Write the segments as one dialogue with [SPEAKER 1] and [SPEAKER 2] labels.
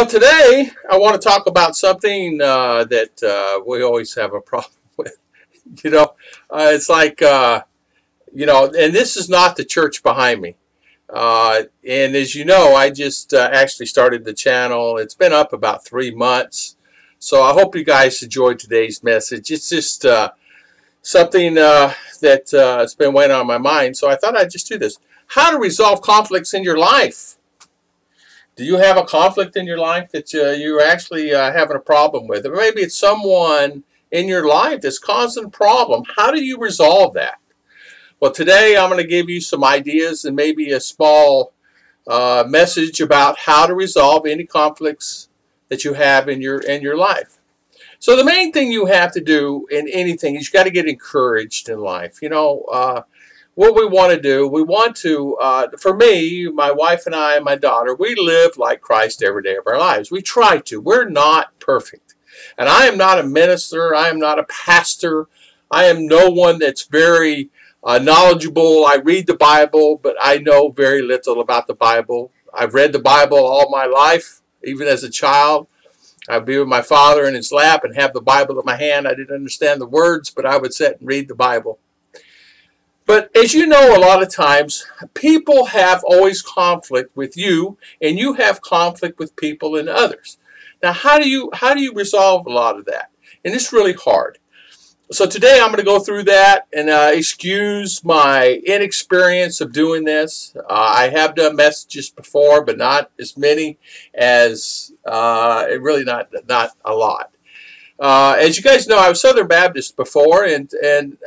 [SPEAKER 1] Well, today I want to talk about something that we always have a problem with. You know, it's like, and this is not the church behind me. And as you know, I just actually started the channel. It's been up about 3 months. So I hope you guys enjoyed today's message. It's just something that has been weighing on my mind. So I thought I'd just do this. How to resolve conflicts in your life. Do you have a conflict in your life that you're actually having a problem with? Or maybe it's someone in your life that's causing a problem. How do you resolve that? Well, today I'm going to give you some ideas and maybe a small message about how to resolve any conflicts that you have in your life. So the main thing you have to do in anything is you got to get encouraged in life. You know, what we want to do, we want to, for me, my wife and I and my daughter, we live like Christ every day of our lives. We try to. We're not perfect. And I am not a minister. I am not a pastor. I am no one that's very knowledgeable. I read the Bible, but I know very little about the Bible. I've read the Bible all my life, even as a child. I'd be with my father in his lap and have the Bible in my hand. I didn't understand the words, but I would sit and read the Bible. But as you know, a lot of times, people have always conflict with you, and you have conflict with people and others. Now, how do you resolve a lot of that? And it's really hard. So today I'm going to go through that and excuse my inexperience of doing this. I have done messages before, but not as many as, really not a lot. As you guys know, I was Southern Baptist before, and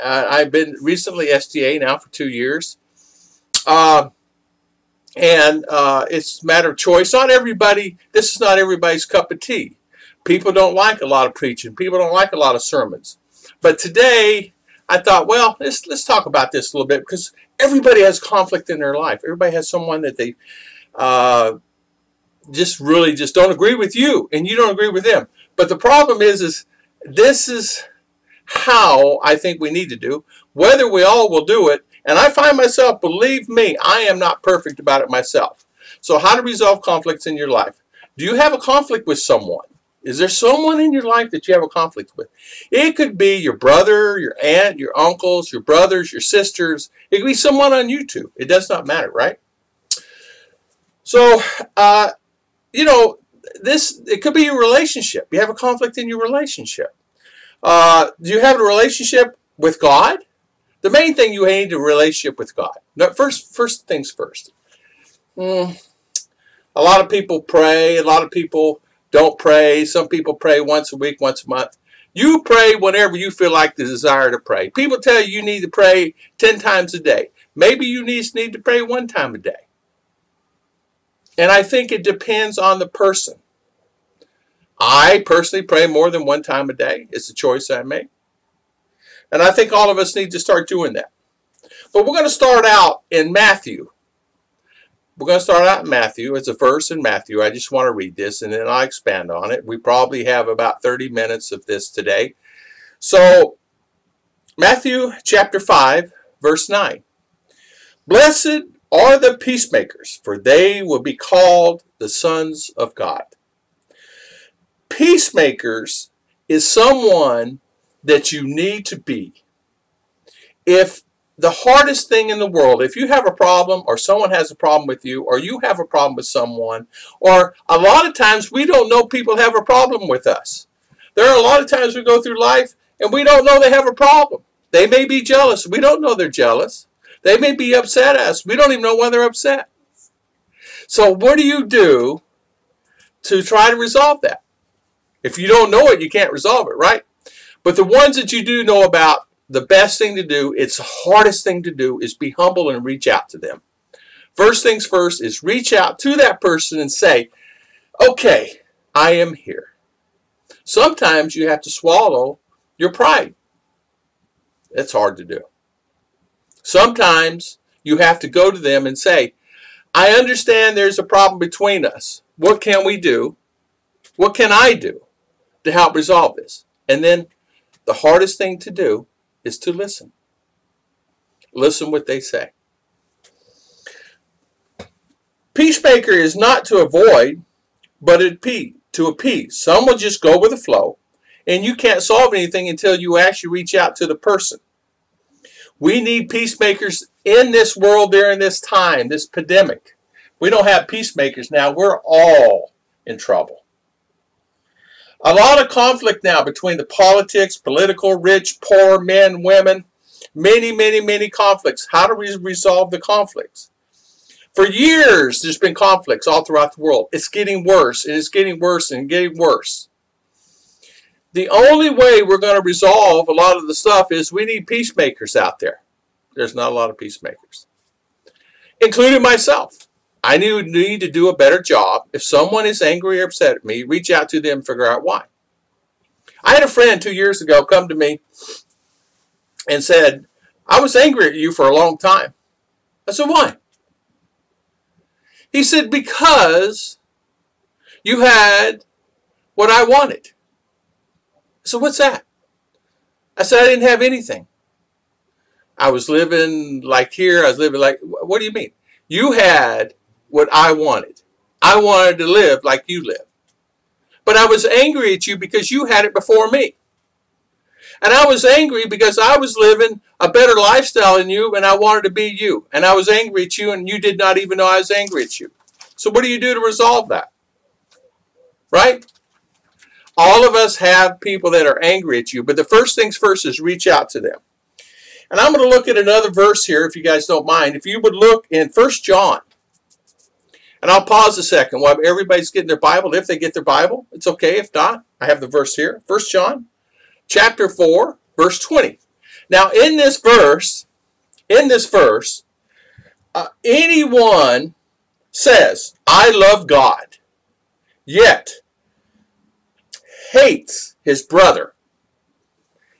[SPEAKER 1] I've been recently SDA now for 2 years. It's a matter of choice. Not everybody, this is not everybody's cup of tea. People don't like a lot of preaching. People don't like a lot of sermons. But today, I thought, well, let's talk about this a little bit, because everybody has conflict in their life. Everybody has someone that they just don't agree with you, and you don't agree with them. But the problem is this is how I think we need to do, whether we all will do it. And I find myself, believe me, I am not perfect about it myself. So how to resolve conflicts in your life. Do you have a conflict with someone? Is there someone in your life that you have a conflict with? It could be your brother, your aunt, your uncles, your brothers, your sisters. It could be someone on YouTube. It does not matter, right? So, you know, it could be your relationship. You have a conflict in your relationship. Do you have a relationship with God? The main thing, you need a relationship with God. Now, first things first. A lot of people pray. A lot of people don't pray. Some people pray once a week, once a month. You pray whenever you feel like the desire to pray. People tell you need to pray 10 times a day. Maybe you need to pray 1 time a day. And I think it depends on the person. I personally pray more than 1 time a day. It's a choice I make. And I think all of us need to start doing that. But we're going to start out in Matthew. We're going to start out in Matthew. It's a verse in Matthew. I just want to read this, and then I'll expand on it. We probably have about 30 minutes of this today. So, Matthew chapter 5, verse 9. Blessed are the peacemakers, for they will be called the sons of God. Peacemakers is someone that you need to be. If the hardest thing in the world, if you have a problem, or someone has a problem with you, or you have a problem with someone, or a lot of times we don't know people have a problem with us. There are a lot of times we go through life and we don't know they have a problem. They may be jealous. We don't know they're jealous. They may be upset at us. We don't even know why they're upset. So what do you do to try to resolve that? If you don't know it, you can't resolve it, right? But the ones that you do know about, the best thing to do, it's the hardest thing to do, is be humble and reach out to them. First things first is reach out to that person and say, okay, I am here. Sometimes you have to swallow your pride. It's hard to do. Sometimes you have to go to them and say, I understand there's a problem between us. What can we do? What can I do to help resolve this? And then the hardest thing to do is to listen. Listen what they say. Peacemaker is not to avoid but to appease. Some will just go with the flow, and you can't solve anything until you actually reach out to the person. We need peacemakers in this world during this time, this pandemic. We don't have peacemakers now. We're all in trouble. A lot of conflict now between the politics, political, rich, poor, men, women. Many conflicts. How do we resolve the conflicts? For years, there's been conflicts all throughout the world. It's getting worse, and it's getting worse, and getting worse. The only way we're going to resolve a lot of the stuff is we need peacemakers out there. There's not a lot of peacemakers, including myself. I need to do a better job. If someone is angry or upset at me, reach out to them and figure out why. I had a friend 2 years ago come to me and said, I was angry at you for a long time. I said, why? He said, because you had what I wanted. I said, what's that? I said, I didn't have anything. I was living like here. I was living like, what do you mean? You had what I wanted. I wanted to live like you live. But I was angry at you because you had it before me. And I was angry because I was living a better lifestyle than you, and I wanted to be you. And I was angry at you, and you did not even know I was angry at you. So what do you do to resolve that? Right? All of us have people that are angry at you, but the first things first is reach out to them. And I'm going to look at another verse here, if you guys don't mind. If you would look in 1 John. And I'll pause a second while everybody's getting their Bible. If they get their Bible, it's okay. If not, I have the verse here. 1 John chapter 4, verse 20. Now, in this verse, anyone says, I love God, yet hates his brother,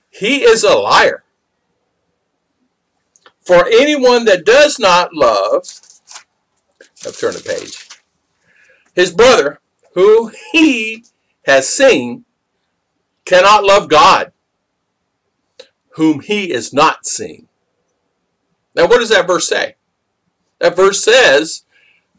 [SPEAKER 1] he is a liar. For anyone that does not love, I'll turn the page, his brother, who he has seen, cannot love God, whom he is not seen. Now, what does that verse say? That verse says,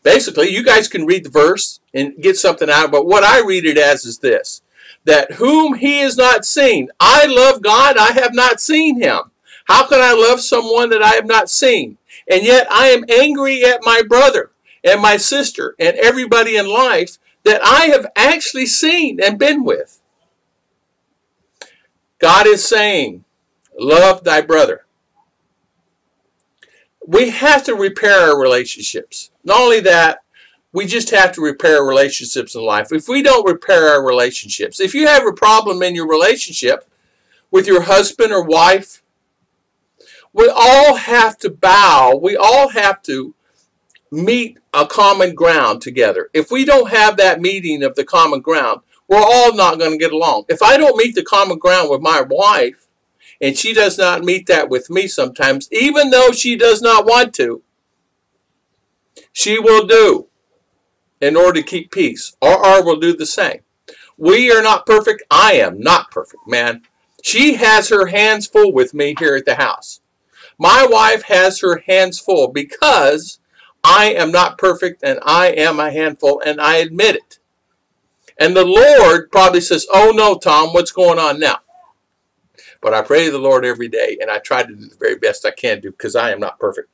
[SPEAKER 1] basically, you guys can read the verse and get something out, but what I read it as is this, that whom he is not seen. I love God, I have not seen him. How can I love someone that I have not seen? And yet I am angry at my brother and my sister and everybody in life that I have actually seen and been with. God is saying, love thy brother. We have to repair our relationships. Not only that, we just have to repair relationships in life. If we don't repair our relationships, if you have a problem in your relationship with your husband or wife, we all have to bow. We all have to meet a common ground together. If we don't have that meeting of the common ground, we're all not going to get along. If I don't meet the common ground with my wife, and she does not meet that with me sometimes, even though she does not want to, she will do in order to keep peace, or I will do the same. We are not perfect. I am not perfect, man. She has her hands full with me here at the house. My wife has her hands full because I am not perfect and I am a handful, and I admit it. And the Lord probably says, oh no, Tom, what's going on now? But I pray to the Lord every day, and I try to do the very best I can do because I am not perfect.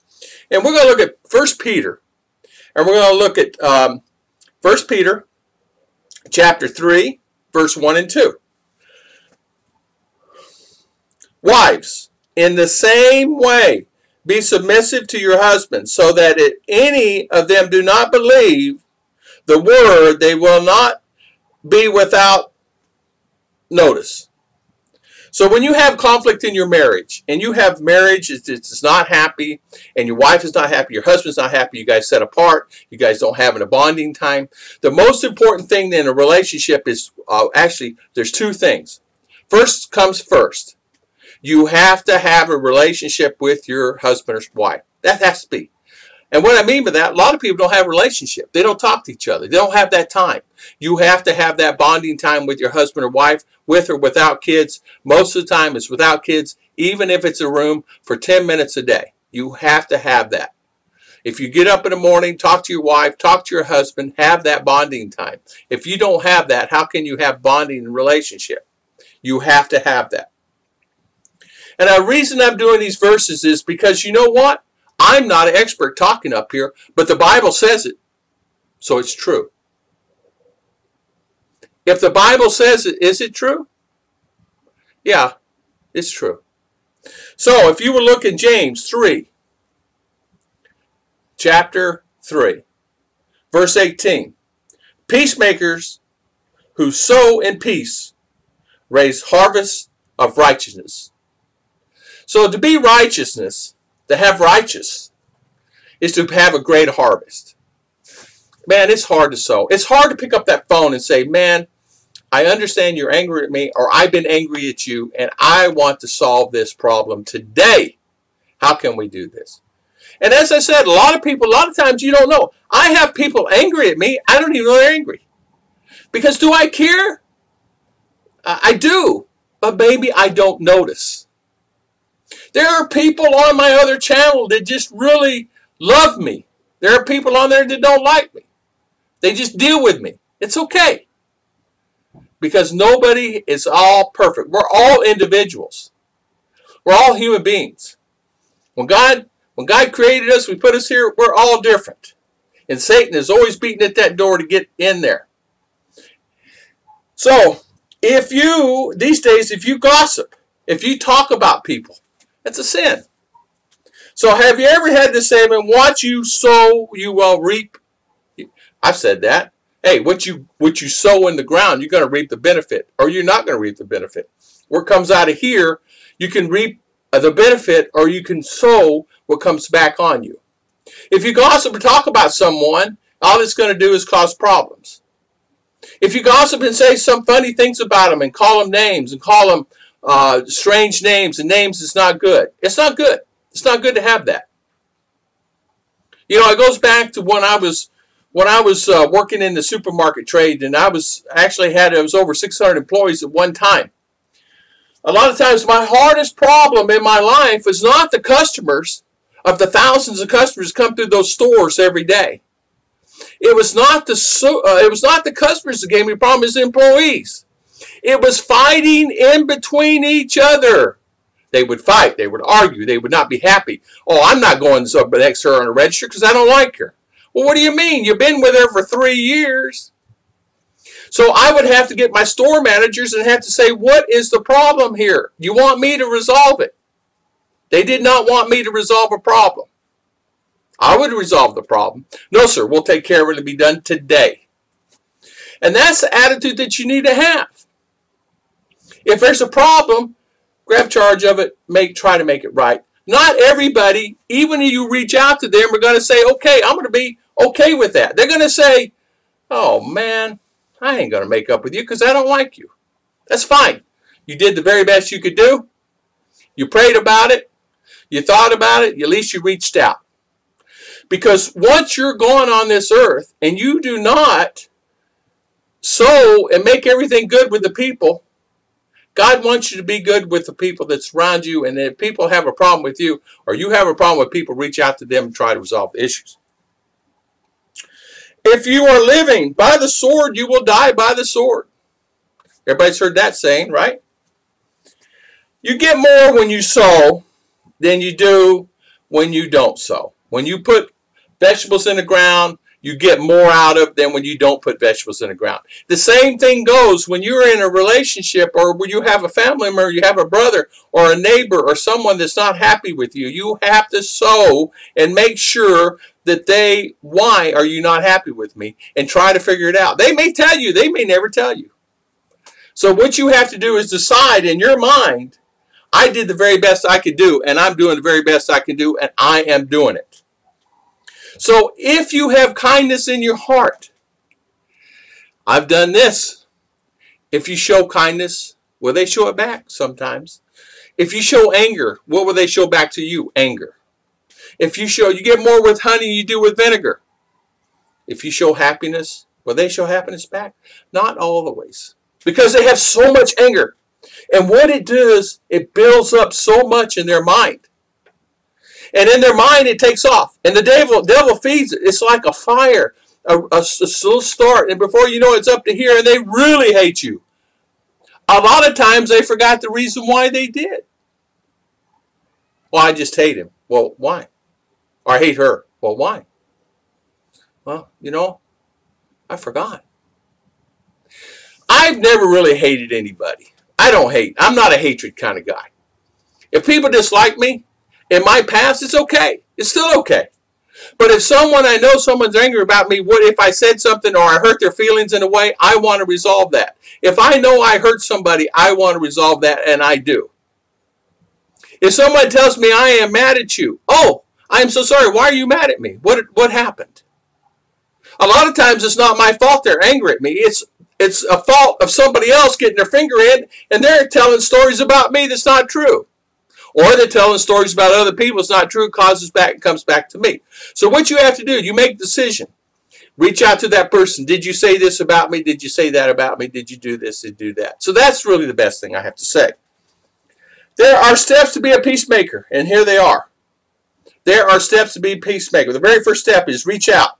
[SPEAKER 1] And we're going to look at 1 Peter. And we're going to look at 1 Peter chapter 3, verse 1 and 2. Wives, in the same way, be submissive to your husbands, so that if any of them do not believe the word, they will not be without notice. So when you have conflict in your marriage, and you have marriage, it's not happy, and your wife is not happy, your husband's not happy, you guys set apart, you guys don't have a bonding time, the most important thing in a relationship is, actually, there's two things. First comes first. You have to have a relationship with your husband or wife. That has to be. And what I mean by that, a lot of people don't have a relationship. They don't talk to each other. They don't have that time. You have to have that bonding time with your husband or wife, with or without kids. Most of the time it's without kids, even if it's a room for 10 minutes a day. You have to have that. If you get up in the morning, talk to your wife, talk to your husband, have that bonding time. If you don't have that, how can you have bonding in relationship? You have to have that. And the reason I'm doing these verses is because you know what? I'm not an expert talking up here, but the Bible says it, so it's true. If the Bible says it, is it true? Yeah, it's true. So if you will look in James 3, chapter 3, verse 18. Peacemakers who sow in peace raise harvests of righteousness. So to be righteousness, to have righteous, is to have a great harvest. Man, it's hard to sow. It's hard to pick up that phone and say, man, I understand you're angry at me, or I've been angry at you, and I want to solve this problem today. How can we do this? And as I said, a lot of times you don't know. I have people angry at me. I don't even know they're angry. Because do I care? I do. But maybe I don't notice. There are people on my other channel that just really love me. There are people on there that don't like me. They just deal with me. It's okay. Because nobody is all perfect. We're all individuals. We're all human beings. When God created us, we put us here, we're all different. And Satan is always beating at that door to get in there. So, these days, if you gossip, if you talk about people, that's a sin. So have you ever had this saying, what you sow, you will reap? I've said that. Hey, what you sow in the ground, you're going to reap the benefit, or you're not going to reap the benefit. What comes out of here, you can reap the benefit, or you can sow what comes back on you. If you gossip or talk about someone, all it's going to do is cause problems. If you gossip and say some funny things about them and call them names and call them strange names and names that's not good. It's not good. It's not good to have that. You know, it goes back to when I was working in the supermarket trade, and I was over 600 employees at one time. A lot of times my hardest problem in my life was not the customers, of the thousands of customers come through those stores every day. It was not the customers that gave me a problem, it was the employees. It was fighting in between each other. They would fight, they would argue, they would not be happy. Oh, I'm not going to next to her on the register because I don't like her. Well, what do you mean? You've been with her for 3 years. So I would have to get my store managers and have to say, what is the problem here? You want me to resolve it. They did not want me to resolve a problem. I would resolve the problem. No, sir, we'll take care of it. It'll be done today. And that's the attitude that you need to have. If there's a problem, grab charge of it, try to make it right. Not everybody, even if you reach out to them, are going to say, okay, I'm going to be okay with that. They're going to say, oh, man, I ain't going to make up with you because I don't like you. That's fine. You did the very best you could do. You prayed about it. You thought about it. At least you reached out. Because once you're gone on this earth and you do not sow and make everything good with the people, God wants you to be good with the people that surround you, and if people have a problem with you, or you have a problem with people, reach out to them and try to resolve the issues. If you are living by the sword, you will die by the sword. Everybody's heard that saying, right? You get more when you sow than you do when you don't sow. When you put vegetables in the ground, you get more out of than when you don't put vegetables in the ground. The same thing goes when you're in a relationship, or when you have a family member, you have a brother or a neighbor or someone that's not happy with you. You have to sow and make sure that why are you not happy with me, and try to figure it out. They may tell you, they may never tell you. So what you have to do is decide in your mind, I did the very best I could do, and I'm doing the very best I can do, and I am doing it. So if you have kindness in your heart, I've done this. If you show kindness, will they show it back? Sometimes. If you show anger, what will they show back to you? Anger. If you get more with honey than you do with vinegar. If you show happiness, will they show happiness back? Not always. Because they have so much anger. And what it does, it builds up so much in their mind. And in their mind, it takes off. And the devil feeds it. It's like a fire, a slow start. And before you know it, it's up to here, and they really hate you. A lot of times, they forgot the reason why they did. Well, I just hate him. Well, why? Or I hate her. Well, why? Well, you know, I forgot. I've never really hated anybody. I don't hate. I'm not a hatred kind of guy. If people dislike me in my past, it's okay. It's still okay. But if I know someone's angry about me, what if I said something or I hurt their feelings in a way, I want to resolve that. If I know I hurt somebody, I want to resolve that, and I do. If someone tells me I am mad at you, oh, I am so sorry. Why are you mad at me? What happened? A lot of times it's not my fault they're angry at me. It's a fault of somebody else getting their finger in, and they're telling stories about me that's not true. Or they're telling stories about other people that's not true, comes back to me. So what you have to do, you make a decision. Reach out to that person. Did you say this about me? Did you say that about me? Did you do this? Did you do that? So that's really the best thing I have to say. There are steps to be a peacemaker, and here they are. There are steps to be a peacemaker. The very first step is reach out.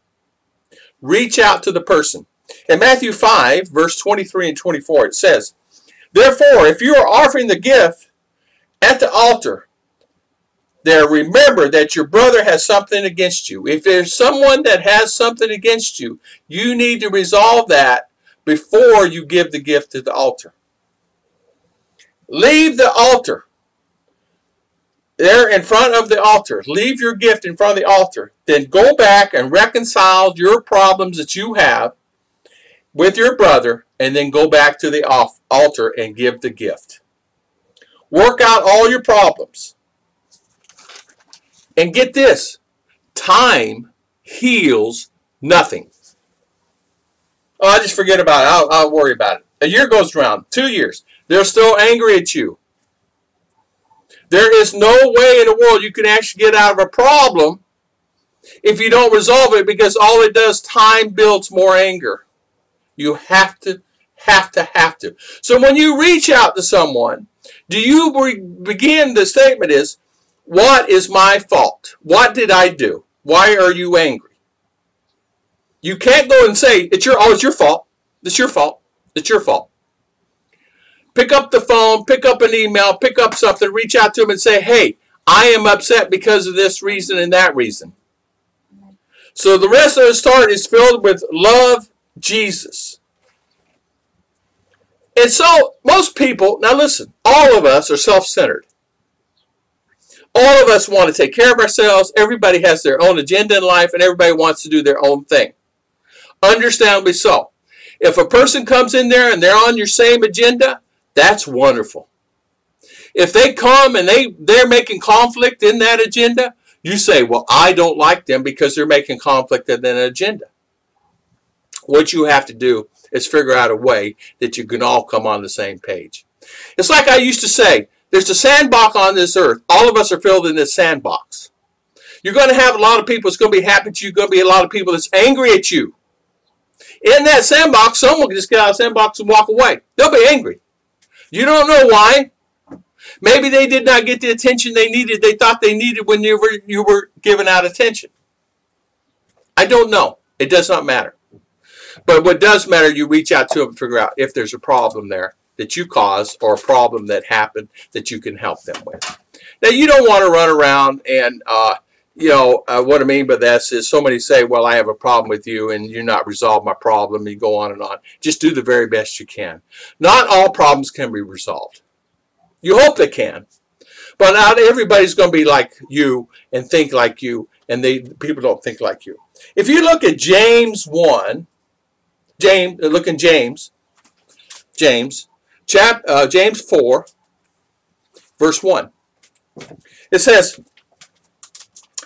[SPEAKER 1] Reach out to the person. In Matthew 5, verse 23 and 24, it says, therefore, if you are offering the gift at the altar, there remember that your brother has something against you. If there's someone that has something against you, you need to resolve that before you give the gift to the altar. Leave the altar. There in front of the altar. Leave your gift in front of the altar. Then go back and reconcile your problems that you have with your brother, and then go back to the altar and give the gift. Work out all your problems. And get this, time heals nothing. Oh, I just forget about it. I'll worry about it. A year goes around, 2 years. They're still angry at you. There is no way in the world you can actually get out of a problem if you don't resolve it, because all it does, time builds more anger. You have to. So when you reach out to someone, do you begin, the statement is, what is my fault? What did I do? Why are you angry? You can't go and say, it's your fault. It's your fault. It's your fault. Pick up the phone, pick up an email, pick up something, reach out to them and say, hey, I am upset because of this reason and that reason. So the rest of the start is filled with love Jesus. And so most people, now listen, all of us are self-centered. All of us want to take care of ourselves. Everybody has their own agenda in life, and everybody wants to do their own thing. Understandably so. If a person comes in there and they're on your same agenda, that's wonderful. If they come and they're making conflict in that agenda, you say, well, I don't like them because they're making conflict in that agenda. What you have to do is figure out a way that you can all come on the same page. It's like I used to say, there's a sandbox on this earth. All of us are filled in this sandbox. You're going to have a lot of people that's going to be happy at you. You're going to be a lot of people that's angry at you. In that sandbox, someone can just get out of the sandbox and walk away. They'll be angry. You don't know why. Maybe they did not get the attention they thought they needed when you were giving out attention. I don't know. It does not matter. But what does matter, you reach out to them and figure out if there's a problem there that you caused or a problem that happened that you can help them with. Now, you don't want to run around and, what I mean by this is somebody say, well, I have a problem with you and you're not resolved my problem. You go on and on. Just do the very best you can. Not all problems can be resolved. You hope they can. But not everybody's going to be like you and think like you, and people don't think like you. If you look at James 1, look in James 4, verse 1. It says,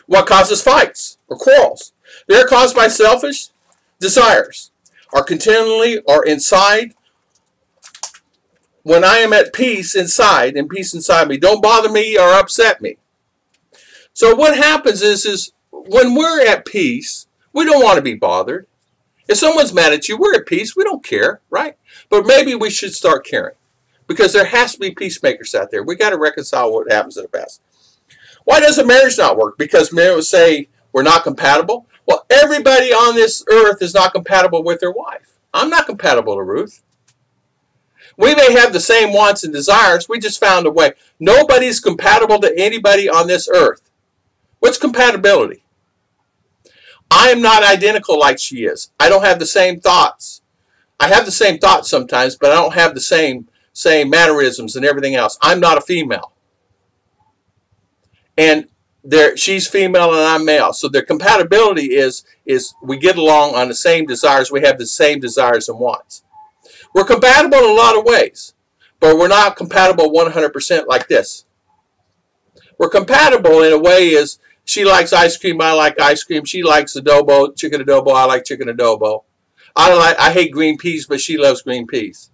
[SPEAKER 1] what causes fights or quarrels? They are caused by selfish desires, or continually or inside. When I am at peace inside, and peace inside me, don't bother me or upset me. So what happens is when we're at peace, we don't want to be bothered. If someone's mad at you, we're at peace. We don't care, right? But maybe we should start caring, because there has to be peacemakers out there. We got to reconcile what happens in the past. Why does a marriage not work? Because men would say we're not compatible. Well, everybody on this earth is not compatible with their wife. I'm not compatible to Ruth. We may have the same wants and desires. We just found a way. Nobody's compatible to anybody on this earth. What's compatibility? I am not identical like she is. I don't have the same thoughts. I have the same thoughts sometimes, but I don't have the same mannerisms and everything else. I'm not a female. And she's female and I'm male. So their compatibility is we get along on the same desires. We have the same desires and wants. We're compatible in a lot of ways, but we're not compatible 100% like this. We're compatible in a way is she likes ice cream, I like ice cream. She likes adobo, chicken adobo, I like chicken adobo. I hate green peas, but she loves green peas.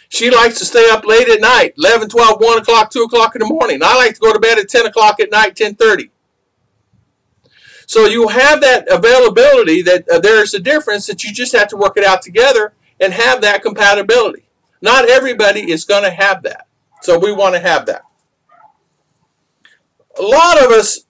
[SPEAKER 1] She likes to stay up late at night, 11, 12, 1 o'clock, 2 o'clock in the morning. I like to go to bed at 10 o'clock at night, 10:30. So you have that availability that there's a difference that you just have to work it out together and have that compatibility. Not everybody is going to have that. So we want to have that. A lot of us,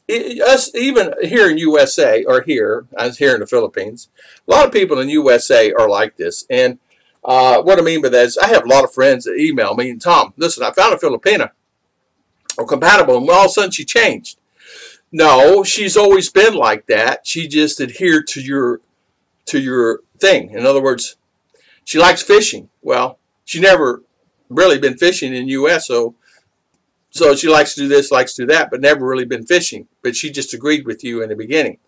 [SPEAKER 1] us even here in USA, or here, I was here in the Philippines, a lot of people in USA are like this. And what I mean by that is I have a lot of friends that email me, and Tom, listen, I found a Filipina. We're compatible, and all of a sudden she changed. No, she's always been like that. She just adhered to your thing. In other words, she likes fishing. Well, she's never really been fishing in the U.S., so she likes to do this, likes to do that, but never really been fishing. But she just agreed with you in the beginning.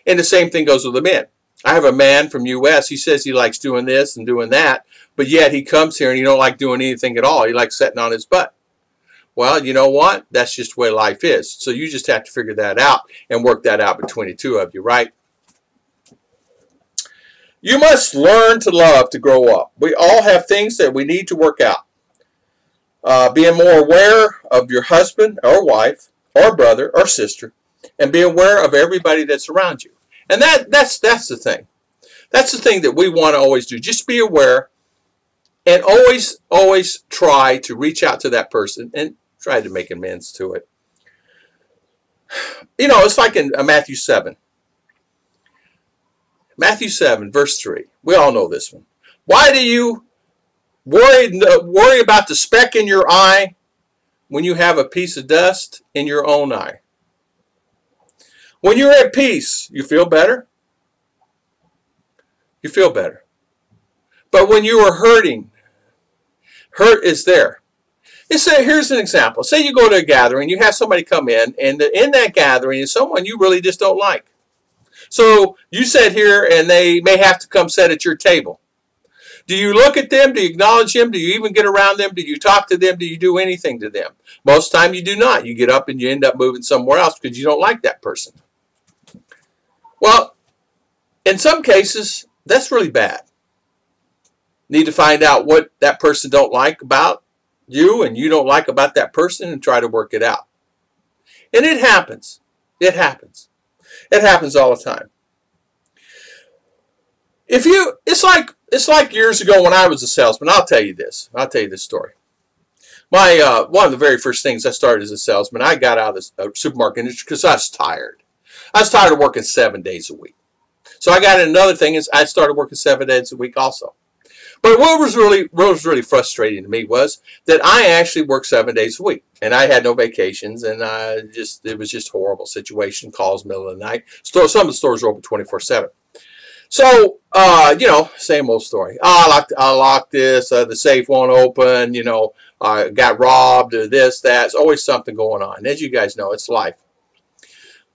[SPEAKER 1] And the same thing goes with the men. I have a man from U.S. He says he likes doing this and doing that, but yet he comes here and he don't like doing anything at all. He likes sitting on his butt. Well, you know what? That's just the way life is. So you just have to figure that out and work that out between the two of you, right? You must learn to love to grow up. We all have things that we need to work out. Being more aware of your husband or wife or brother or sister, and be aware of everybody that's around you. And that's the thing. That's the thing that we want to always do. Just be aware and always try to reach out to that person and try to make amends to it. You know, it's like in Matthew 7. Matthew 7, verse 3. We all know this one. Why do you worry about the speck in your eye when you have a piece of dust in your own eye? When you're at peace, you feel better. You feel better. But when you are hurting, hurt is there. Here's an example. Say you go to a gathering, you have somebody come in, and in that gathering is someone you really just don't like. So you sit here, and they may have to come sit at your table. Do you look at them? Do you acknowledge them? Do you even get around them? Do you talk to them? Do you do anything to them? Most of the time you do not. You get up and you end up moving somewhere else because you don't like that person. Well, in some cases, that's really bad. Need to find out what that person don't like about you and you don't like about that person and try to work it out. And it happens. It happens. It happens all the time. It's like years ago when I was a salesman. I'll tell you this. I'll tell you this story. One of the very first things I started as a salesman, I got out of the supermarket industry because I was tired. I was tired of working 7 days a week. So I got another thing is I started working 7 days a week also. But what was really frustrating to me was that I actually worked 7 days a week, and I had no vacations, and it was just a horrible situation. Calls middle of the night. Some of the stores were open 24/7. So you know, same old story. I locked this. The safe won't open. You know, got robbed. Or this, that. There's always something going on. As you guys know, it's life.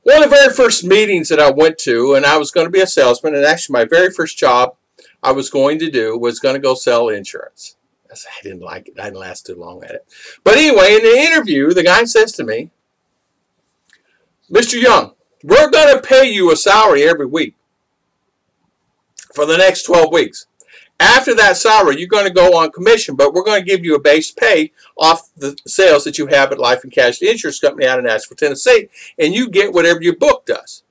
[SPEAKER 1] One of the very first meetings that I went to, and I was going to be a salesman, and actually my very first job I was going to do was going to go sell insurance. I didn't like it. I didn't last too long at it. But anyway, in the interview, the guy says to me, Mr. Young, we're going to pay you a salary every week for the next 12 weeks. After that salary, you're going to go on commission, but we're going to give you a base pay off the sales that you have at Life and Casualty Insurance Company out in Nashville, Tennessee, and you get whatever your book does.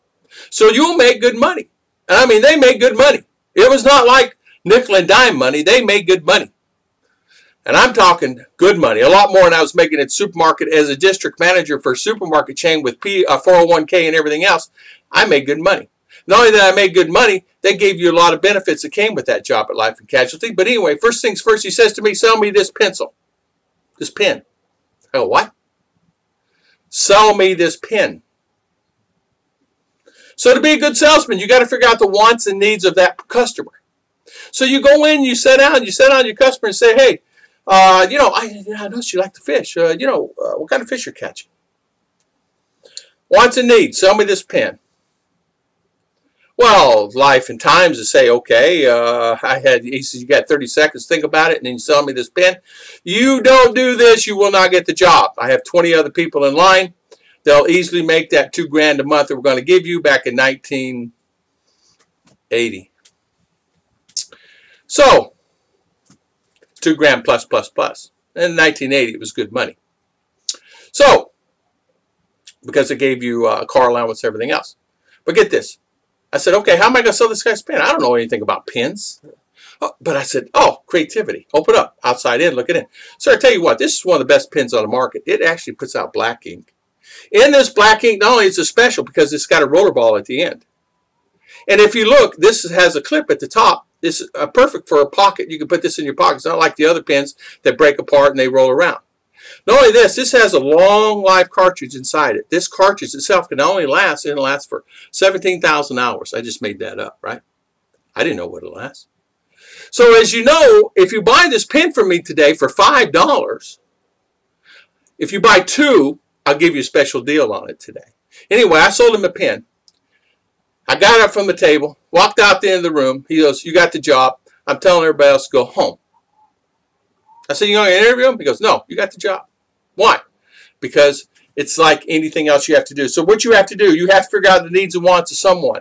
[SPEAKER 1] So you'll make good money. And I mean, they made good money. It was not like nickel and dime money. They made good money. And I'm talking good money, a lot more than I was making at supermarket as a district manager for a supermarket chain with 401k and everything else. I made good money. Not only that I made good money, they gave you a lot of benefits that came with that job at Life and Casualty. But anyway, first things first, he says to me, sell me this pencil, this pen. I go, what? Sell me this pen. So to be a good salesman, you got to figure out the wants and needs of that customer. So you go in, you sit down your customer and say, hey, I noticed you like to fish. What kind of fish you're catching? Wants and needs. Sell me this pen. Well, Life and Times to say, okay, he says, you got 30 seconds to think about it, and then you sell me this pen. You don't do this, you will not get the job. I have 20 other people in line. They'll easily make that $2 grand a month that we're going to give you back in 1980. So, $2 grand plus. In 1980, it was good money. So, because it gave you a car allowance and everything else. But get this. I said, okay, how am I going to sell this guy's pen? I don't know anything about pens. Oh, but I said, oh, creativity. Open up, outside in, look it in. So I tell you what, this is one of the best pens on the market. It actually puts out black ink. In this black ink, not only is it special because it's got a roller ball at the end. And if you look, this has a clip at the top. This is perfect for a pocket. You can put this in your pocket. It's not like the other pens that break apart and they roll around. Not only this has a long life cartridge inside it. This cartridge itself can not only last, it'll last for 17,000 hours. I just made that up, right? I didn't know what it'll last. So as you know, if you buy this pen from me today for $5, if you buy 2, I'll give you a special deal on it today. Anyway, I sold him a pen. I got up from the table, walked out the end of the room. He goes, you got the job. I'm telling everybody else to go home. I said, you going to interview him? He goes, no, you got the job. Why? Because it's like anything else you have to do. So what you have to do, you have to figure out the needs and wants of someone.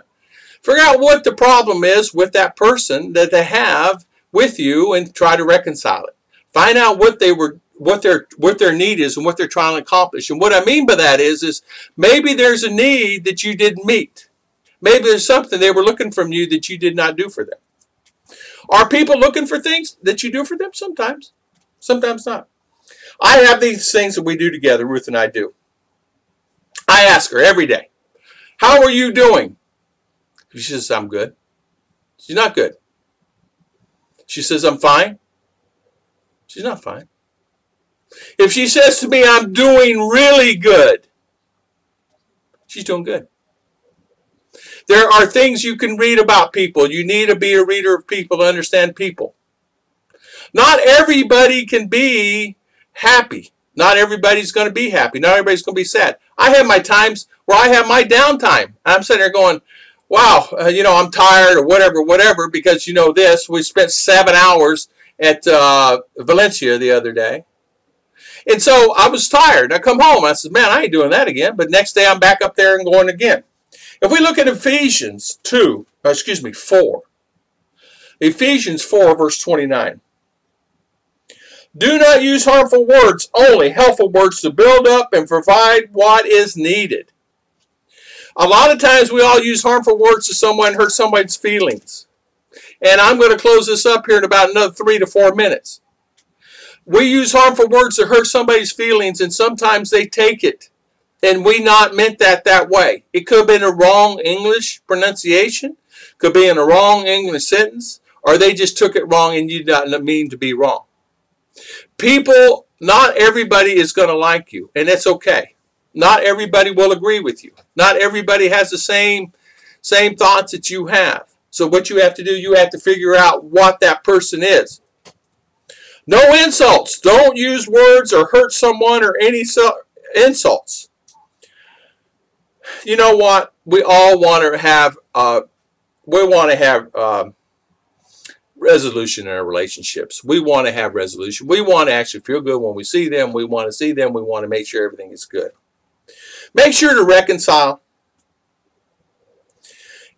[SPEAKER 1] Figure out what the problem is with that person that they have with you and try to reconcile it. Find out what their need is and what they're trying to accomplish. And what I mean by that is maybe there's a need that you didn't meet. Maybe there's something they were looking from you that you did not do for them. Are people looking for things that you do for them? Sometimes. Sometimes not. I have these things that we do together, Ruth and I do. I ask her every day, how are you doing? She says, I'm good. She's not good. She says, I'm fine. She's not fine. If she says to me, I'm doing really good, she's doing good. There are things you can read about people. You need to be a reader of people to understand people. Not everybody can be happy. Not everybody's going to be happy. Not everybody's going to be sad. I have my times where I have my downtime. I'm sitting there going, wow, I'm tired or whatever, because this. We spent 7 hours at Valencia the other day. And so I was tired. I come home. I said, man, I ain't doing that again. But next day I'm back up there and going again. If we look at Ephesians 4. Ephesians 4, verse 29. Do not use harmful words, only helpful words to build up and provide what is needed. A lot of times we all use harmful words to someone, hurt somebody's feelings. And I'm going to close this up here in about another 3 to 4 minutes. We use harmful words to hurt somebody's feelings, and sometimes they take it. And we not meant that way. It could have been a wrong English pronunciation, could be in a wrong English sentence, or they just took it wrong and you didn't mean to be wrong. People, not everybody is going to like you, and it's okay. Not everybody will agree with you. Not everybody has the same thoughts that you have. So what you have to do, you have to figure out what that person is. No insults. Don't use words or hurt someone or any insults. You know what? We all want to have resolution in our relationships. We want to have resolution. We want to actually feel good when we see them. We want to see them. We want to make sure everything is good. Make sure to reconcile.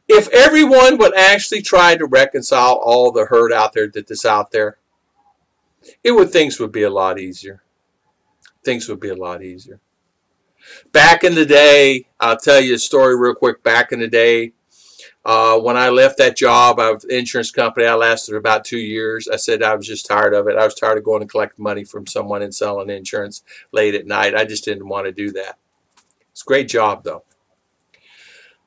[SPEAKER 1] If everyone would actually try to reconcile all the hurt out there that's out there, things would be a lot easier. Things would be a lot easier. Back in the day, I'll tell you a story real quick. Back in the day, When I left that job, I was the insurance company. I lasted about 2 years. I said I was just tired of it. I was tired of going to collect money from someone and selling insurance late at night. I just didn't want to do that. It's a great job, though.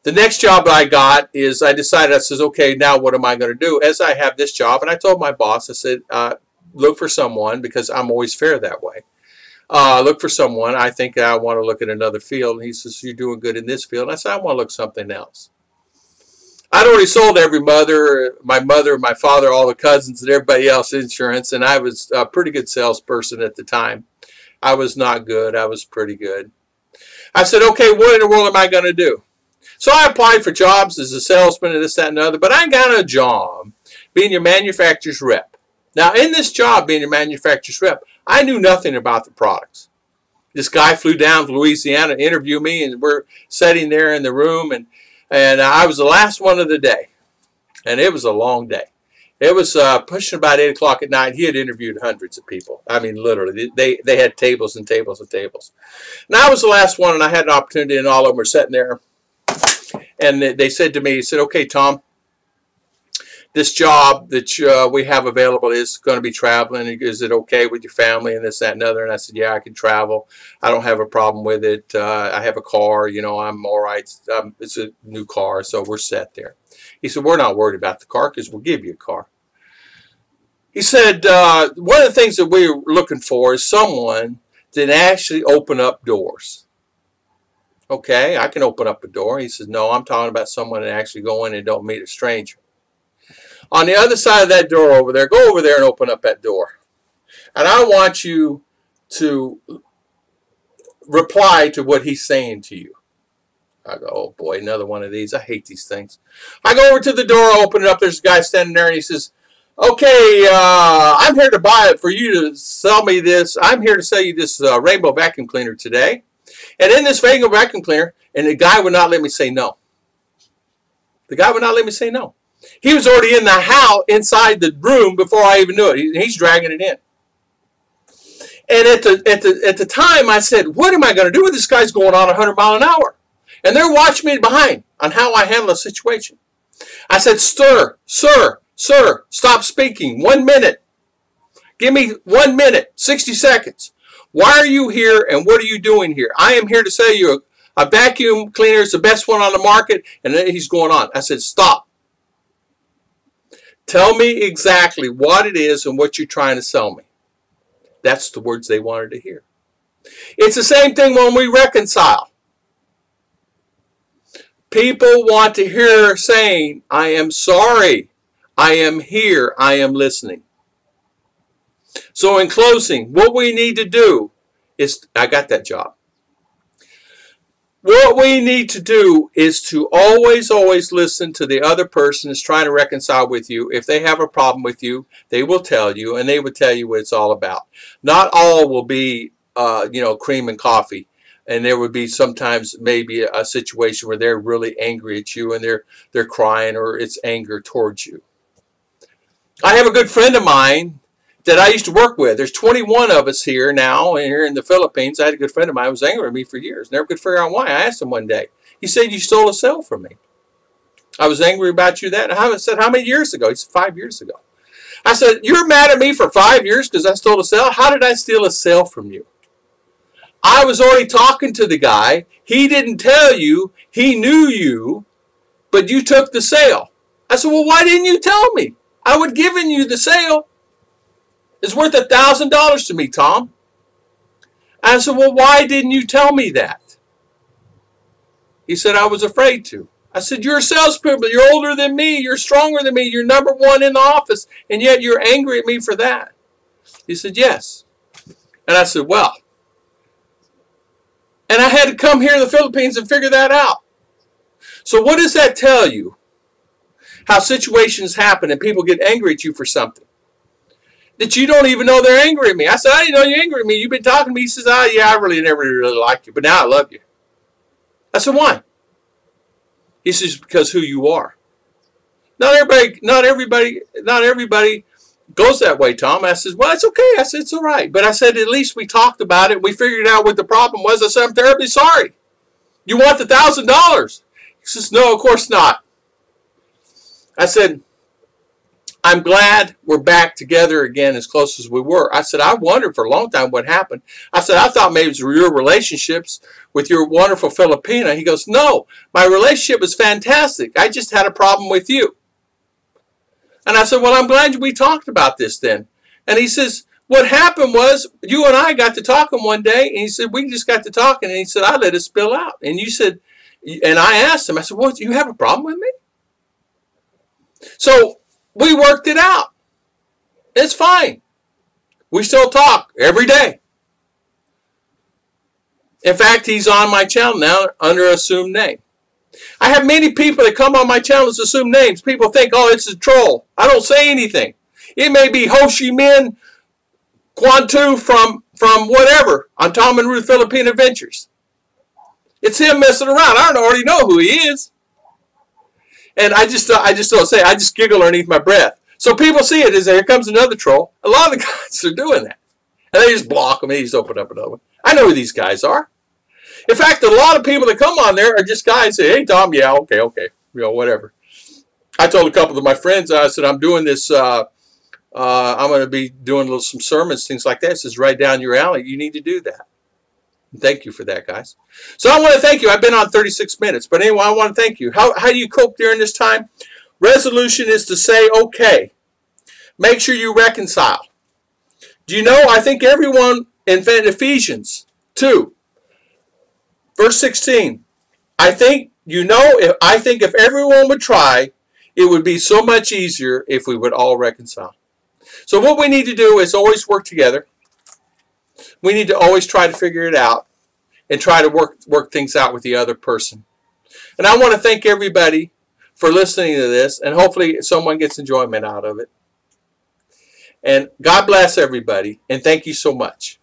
[SPEAKER 1] The next job I got is I decided, I says, okay, now what am I going to do? As I have this job, and I told my boss, I said, look for someone, because I'm always fair that way. Look for someone. I think I want to look at another field. And he says, you're doing good in this field. And I said, I want to look something else. I'd already sold my mother, my father, all the cousins, and everybody else insurance, and I was a pretty good salesperson at the time. I was not good. I was pretty good. I said, okay, what in the world am I going to do? So I applied for jobs as a salesman and this, that, and the other, but I got a job being your manufacturer's rep. Now, in this job, being your manufacturer's rep, I knew nothing about the products. This guy flew down to Louisiana to interview me, and we're sitting there in the room, and I was the last one of the day, and it was a long day. It was pushing about 8 o'clock at night. He had interviewed hundreds of people. I mean, literally, they had tables and tables and tables. And I was the last one, and I had an opportunity, and all of them were sitting there. And they said to me, he said, okay, Tom, this job that we have available is going to be traveling. Is it okay with your family and this, that, and other? And I said, yeah, I can travel. I don't have a problem with it. I have a car. You know, I'm all right. It's a new car, so we're set there. He said, we're not worried about the car because we'll give you a car. He said, one of the things that we're looking for is someone that actually open up doors. Okay, I can open up a door. He says, no, I'm talking about someone that actually go in and don't meet a stranger. On the other side of that door over there, go over there and open up that door. And I want you to reply to what he's saying to you. I go, oh boy, another one of these. I hate these things. I go over to the door, open it up. There's a guy standing there, and he says, okay, I'm here to buy it for you to sell me this. I'm here to sell you this rainbow vacuum cleaner today. And in this rainbow vacuum cleaner, and the guy would not let me say no. The guy would not let me say no. He was already in the house, inside the room, before I even knew it. He's dragging it in. And at the time, I said, what am I going to do with this guy's going on 100 miles an hour? And they're watching me behind on how I handle a situation. I said, sir, stop speaking. 1 minute. Give me 1 minute, 60 seconds. Why are you here, and what are you doing here? I am here to sell you a vacuum cleaner. It's the best one on the market. And then he's going on. I said, stop. Tell me exactly what it is and what you're trying to sell me. That's the words they wanted to hear. It's the same thing when we reconcile. People want to hear saying, I am sorry. I am here. I am listening. So in closing, what we need to do is, I got that job. What we need to do is to always listen to the other person that's trying to reconcile with you. If they have a problem with you, they will tell you, and they will tell you what it's all about. Not all will be, cream and coffee. And there would be sometimes maybe a situation where they're really angry at you and they're crying, or it's anger towards you. I have a good friend of mine that I used to work with. There's 21 of us here now, and here in the Philippines. I had a good friend of mine who was angry at me for years. Never could figure out why. I asked him one day. He said, you stole a sale from me. I was angry about you that. And I said, how many years ago? He said, 5 years ago. I said, you're mad at me for 5 years because I stole a sale? How did I steal a sale from you? I was already talking to the guy. He didn't tell you. He knew you, but you took the sale. I said, well, why didn't you tell me? I would have given you the sale. It's worth $1,000 to me, Tom. I said, well, why didn't you tell me that? He said, I was afraid to. I said, you're a salesperson. You're older than me. You're stronger than me. You're number one in the office, and yet you're angry at me for that. He said, yes. And I said, well. And I had to come here to the Philippines and figure that out. So what does that tell you? How situations happen and people get angry at you for something that you don't even know they're angry at me. I said, I didn't know you're angry at me. You've been talking to me. He says, oh, yeah, I never really liked you, but now I love you. I said, why? He says, because who you are. Not everybody goes that way, Tom. I said, well, it's okay. I said, it's all right. But I said, at least we talked about it. We figured out what the problem was. I said, I'm terribly sorry. You want the $1,000? He says, no, of course not. I said, I'm glad we're back together again as close as we were. I said, I wondered for a long time what happened. I said, I thought maybe it was your relationships with your wonderful Filipina. He goes, no, my relationship was fantastic. I just had a problem with you. And I said, well, I'm glad we talked about this then. And he says, what happened was you and I got to talking one day. And he said, we just got to talking. And he said, I let it spill out. And you said, and I asked him, I said, well, do you have a problem with me? So we worked it out. It's fine. We still talk every day. In fact, he's on my channel now under an assumed name. I have many people that come on my channel as assumed names. People think, oh, it's a troll. I don't say anything. It may be Ho Chi Minh Quantu from whatever on Tom and Ruth Philippine Adventures. It's him messing around. I don't already know who he is. And I just don't say. I just giggle underneath my breath. So people see it as here comes another troll. A lot of the guys are doing that. And they just block them and they just open up another one. I know who these guys are. In fact, a lot of people that come on there are just guys that say, hey, Tom, yeah, okay, you know, whatever. I told a couple of my friends, I said, I'm doing this, I'm going to be doing some sermons, things like that. It says, right down your alley. You need to do that. And thank you for that, guys. So I want to thank you. I've been on 36 minutes. But anyway, I want to thank you. How do you cope during this time? Resolution is to say, okay. Make sure you reconcile. Do you know, I think everyone in Ephesians 2, verse 16, I think if everyone would try, it would be so much easier if we would all reconcile. So what we need to do is always work together. We need to always try to figure it out and try to work things out with the other person. And I want to thank everybody for listening to this, and hopefully someone gets enjoyment out of it. And God bless everybody, and thank you so much.